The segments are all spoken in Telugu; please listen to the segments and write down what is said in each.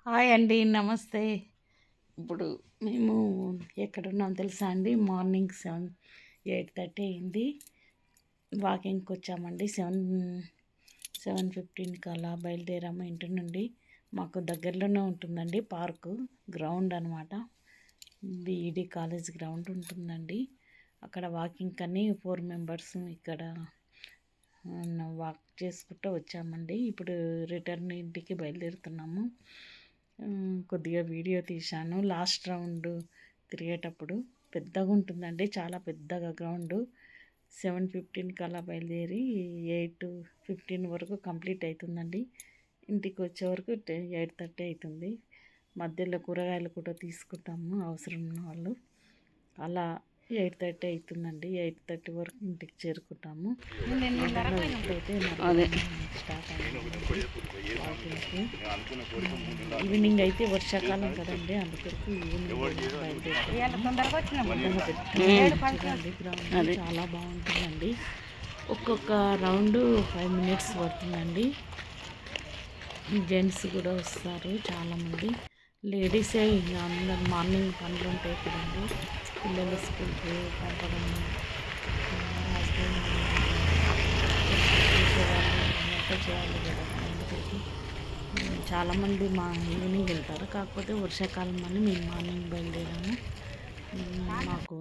హాయ్ అండి, నమస్తే. ఇప్పుడు మేము ఎక్కడున్నాం తెలుసా అండి? మార్నింగ్ 8:30 అయింది. వాకింగ్కి వచ్చామండి. 7:15కి అలా బయలుదేరాము ఇంటి నుండి. మాకు దగ్గరలోనే ఉంటుందండి పార్కు, గ్రౌండ్ అనమాట. బీఈడి కాలేజ్ గ్రౌండ్ ఉంటుందండి. అక్కడ వాకింగ్ అని 4 మెంబర్స్ ఇక్కడ వాక్ చేసుకుంటూ వచ్చామండి. ఇప్పుడు రిటర్న్ ఇంటికి బయలుదేరుతున్నాము. కొద్దిగా వీడియో తీశాను లాస్ట్ రౌండ్ తిరిగేటప్పుడు. పెద్దగా ఉంటుందండి, చాలా పెద్దగా గ్రౌండ్. 7:15కి అలా బయలుదేరి 8:15 వరకు కంప్లీట్ అవుతుందండి. ఇంటికి వచ్చే వరకు 8:30 అవుతుంది. మధ్యలో కూరగాయలు కూడా తీసుకుంటాము అవసరం ఉన్న వాళ్ళు. అలా 8:30 అవుతుందండి. 8:30 వరకు ఇంటికి చేరుకుంటాము. ఇప్పుడైతే అదే స్టార్ట్ అయింది ఈవినింగ్ అయితే వర్షాకాలం కదండి, అందుకొరకు ఈవినింగ్ బయలుదేరుతుంది. గ్రౌండ్ చాలా బాగుంటుందండి. ఒక్కొక్క రౌండ్ 5 మినిట్స్ పడుతుందండి. జెంట్స్ కూడా వస్తారు చాలామంది. లేడీసే ఇంకా అందరు మార్నింగ్ పనులు ఉంటాయి కదండి, పిల్లలు స్కూల్కి పంపడం, హస్బెండ్ వంట చేయాలి కదా. అందుకని చాలామంది ఈవినింగ్ వెళ్తారు. కాకపోతే వర్షాకాలం అని మేము మార్నింగ్ బయలుదేరాము. మాకు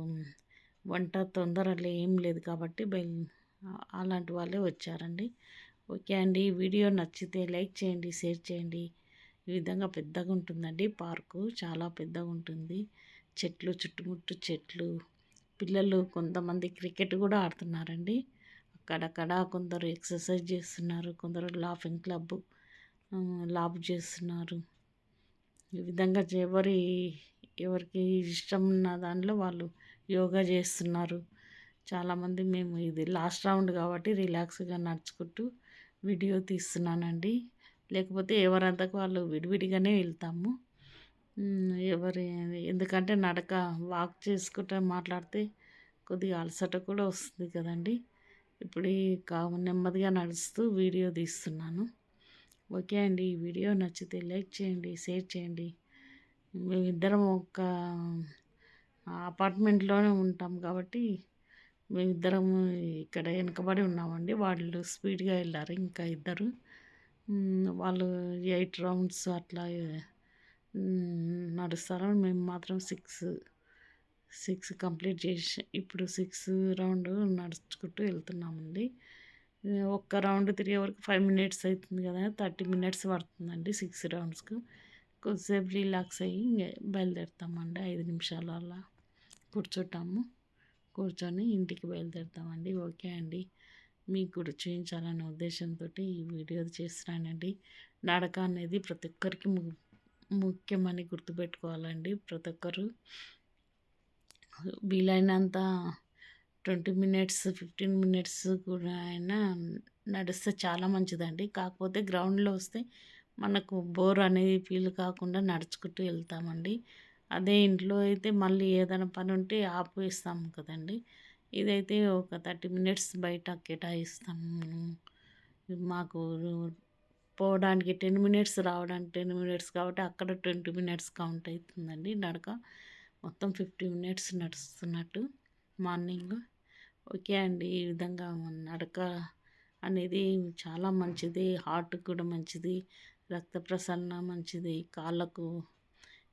వంట తొందరలో ఏం లేదు కాబట్టి అలాంటి వాళ్ళే వచ్చారండి. ఓకే అండి, వీడియో నచ్చితే లైక్ చేయండి, షేర్ చేయండి. ఈ విధంగా పెద్దగా ఉంటుందండి పార్కు, చాలా పెద్దగా ఉంటుంది. చెట్లు, చుట్టుముట్టు చెట్లు. పిల్లలు కొంతమంది క్రికెట్ కూడా ఆడుతున్నారండి. అక్కడక్కడ కొందరు ఎక్సర్సైజ్ చేస్తున్నారు, కొందరు లాఫింగ్ క్లబ్ లాఫ్ చేస్తున్నారు. ఈ విధంగా ఎవరికి ఇష్టం ఉన్న దానిలో వాళ్ళు యోగా చేస్తున్నారు. చాలామంది మేము ఇది లాస్ట్ రౌండ్ కాబట్టి రిలాక్స్గా నడుచుకుంటూ వీడియో తీస్తున్నానండి. లేకపోతే ఎవరంతకు వాళ్ళు విడివిడిగానే వెళ్తాము. ఎందుకంటే నడక వాక్ చేసుకుంటూ మాట్లాడితే కొద్దిగా అలసట కూడా వస్తుంది కదండి. ఇప్పుడు నెమ్మదిగా నడుస్తూ వీడియో తీస్తున్నాను. ఓకే అండి, ఈ వీడియో నచ్చితే లైక్ చేయండి, షేర్ చేయండి. మేమిద్దరం ఒక అపార్ట్మెంట్లోనే ఉంటాం కాబట్టి మేమిద్దరం ఇక్కడ వెనకబడి ఉన్నామండి. వాళ్ళు స్పీడ్గా వెళ్ళారు, ఇంకా ఇద్దరు. వాళ్ళు 8 రౌండ్స్ అట్లా నడుస్తారు. మేము మాత్రం సిక్స్ కంప్లీట్ చేసి ఇప్పుడు 6 రౌండ్ నడుచుకుంటూ వెళ్తున్నామండి. ఒక్క రౌండ్ తిరిగే వరకు 5 మినిట్స్ అవుతుంది కదా, 30 మినిట్స్ పడుతుందండి 6 రౌండ్స్కు. కొద్దిసేపు రిలాక్స్ అయ్యి బయలుదేరుతామండి. 5 నిమిషాలు అలా కూర్చొని ఇంటికి బయలుదేరుతామండి. ఓకే అండి, మీకు కూడా చూపించాలనే ఉద్దేశంతో ఈ వీడియో చేస్తున్నానండి. నడక అనేది ప్రతి ఒక్కరికి ముఖ్యమని గుర్తుపెట్టుకోవాలండి. ప్రతి ఒక్కరు వీలైనంత 20 మినిట్స్ 15 మినిట్స్ కూడా అయినా నడిస్తే చాలా మంచిదండి. కాకపోతే గ్రౌండ్లో వస్తే మనకు బోర్ అనేది ఫీల్ కాకుండా నడుచుకుంటూ వెళ్తామండి. అదే ఇంట్లో అయితే మళ్ళీ ఏదైనా పని ఉంటే ఆపేస్తాం కదండి. ఇదైతే ఒక 30 మినిట్స్ బయట కేటాయిస్తాము. మాకు పోవడానికి 10 మినిట్స్, రావడానికి 10 మినిట్స్ కాబట్టి అక్కడ 20 మినిట్స్ కౌంట్ అవుతుందండి నడక. మొత్తం 50 మినిట్స్ నడుస్తున్నట్టు మార్నింగ్. ఓకే అండి, ఈ విధంగా నడక అనేది చాలా మంచిది. హార్ట్కి కూడా మంచిది, రక్త ప్రసరణ మంచిది. కాళ్ళకు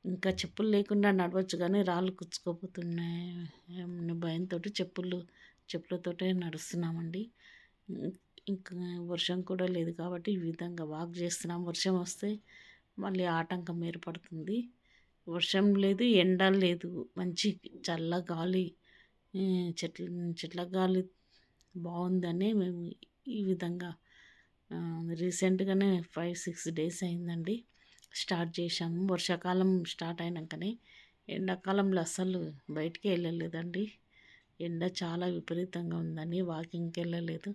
ఇంకా చెప్పులు లేకుండా నడవచ్చు కానీ రాళ్ళు కుచ్చుకోపోతున్నాయి భయంతో చెప్పులతోటే నడుస్తున్నామండి. ఇంకా వర్షం కూడా లేదు కాబట్టి ఈ విధంగా వాక్ చేస్తున్నాం. వర్షం వస్తే మళ్ళీ ఆటంకం ఏర్పడుతుంది. వర్షం లేదు, ఎండ లేదు, మంచి చల్ల గాలి, చెట్ల గాలి బాగుందని మేము ఈ విధంగా రీసెంట్గానే 5-6 డేస్ అయిందండి స్టార్ట్ చేశాము. వర్షాకాలం స్టార్ట్ అయినాకనే. ఎండాకాలంలో అస్సలు బయటికి వెళ్ళలేదండి. ఎండ చాలా విపరీతంగా ఉందని వాకింగ్కి వెళ్ళలేదు.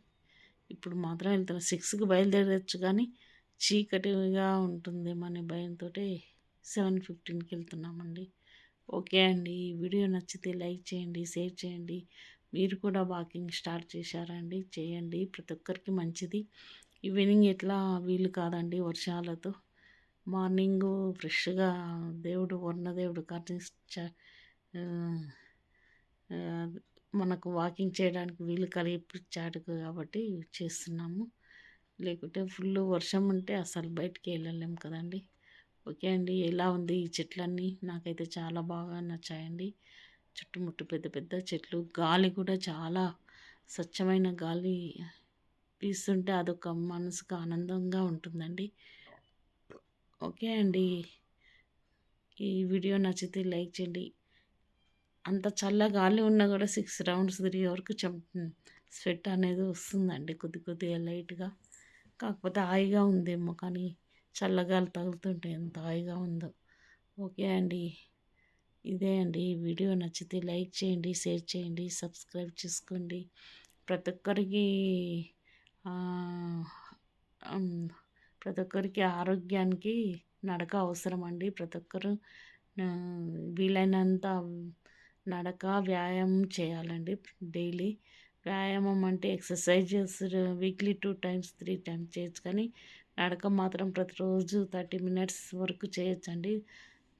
ఇప్పుడు మాత్రం వెళ్తున్నాం. 6కి బయలుదేరచ్చు కానీ చీకటిగా ఉంటుందేమనే భయంతో 7:15కి వెళ్తున్నామండి. ఓకే అండి, ఈ వీడియో నచ్చితే లైక్ చేయండి, షేర్ చేయండి. మీరు కూడా వాకింగ్ స్టార్ట్ చేశారండి, చేయండి. ప్రతి ఒక్కరికి మంచిది. ఈవినింగ్ ఎట్లా వీలు కాదండి వర్షాలతో. మార్నింగు ఫ్రెష్‌గా దేవుడు వర్ణదేవుడు కరుణించ ఆహ్, ఆహ్, మనకు వాకింగ్ చేయడానికి వీలు కల్పించాడు కాబట్టి చేస్తున్నాము. లేకుంటే ఫుల్లు వర్షం ఉంటే అసలు బయటికి వెళ్ళలేం కదండీ! ఓకే అండి. ఎలా ఉంది ఈ చెట్లన్నీ? నాకైతే చాలా బాగా నచ్చాయండి. చుట్టుముట్టు పెద్ద పెద్ద చెట్లు, గాలి కూడా చాలా స్వచ్ఛమైన గాలి పీస్తుంటే అదొక మనసుకు ఆనందంగా ఉంటుందండి. ఓకే అండి. ఈ వీడియో నచ్చితే లైక్ చేయండి. అంత చల్ల గాలి ఉన్నా కూడా 6 రౌండ్స్ తిరిగే వరకు స్వెట్ అనేది వస్తుందండి కొద్ది కొద్దిగా లైట్‌గా. కాకపోతే హాయిగా ఉందేమో కానీ చల్లగాలి తగులుతుంటే ఎంత హాయిగా ఉందో. ఓకే అండి. ఇదే అండి. ఈ వీడియో నచ్చితే లైక్ చేయండి, షేర్ చేయండి, సబ్స్క్రైబ్ చేసుకోండి. ప్రతి ఒక్కరికి ఆహ్, హ్మ్. ప్రతి ఒక్కరికి ఆరోగ్యానికి నడక అవసరమండి. ప్రతి ఒక్కరు వీలైనంత నడక, వ్యాయామం చేయాలండి డైలీ. వ్యాయామం అంటే ఎక్సర్సైజెస్ వీక్లీ 2 టైమ్స్, 3 టైమ్స్ చేయొచ్చు కానీ నడక మాత్రం ప్రతిరోజు 30 మినిట్స్ వరకు చేయొచ్చండి.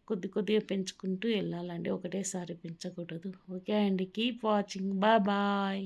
కొద్ది కొద్దిగా పెంచుకుంటూ వెళ్ళాలండి. ఒకటేసారి పెంచకూడదు. ఓకే అండి. Keep watching. బాయ్.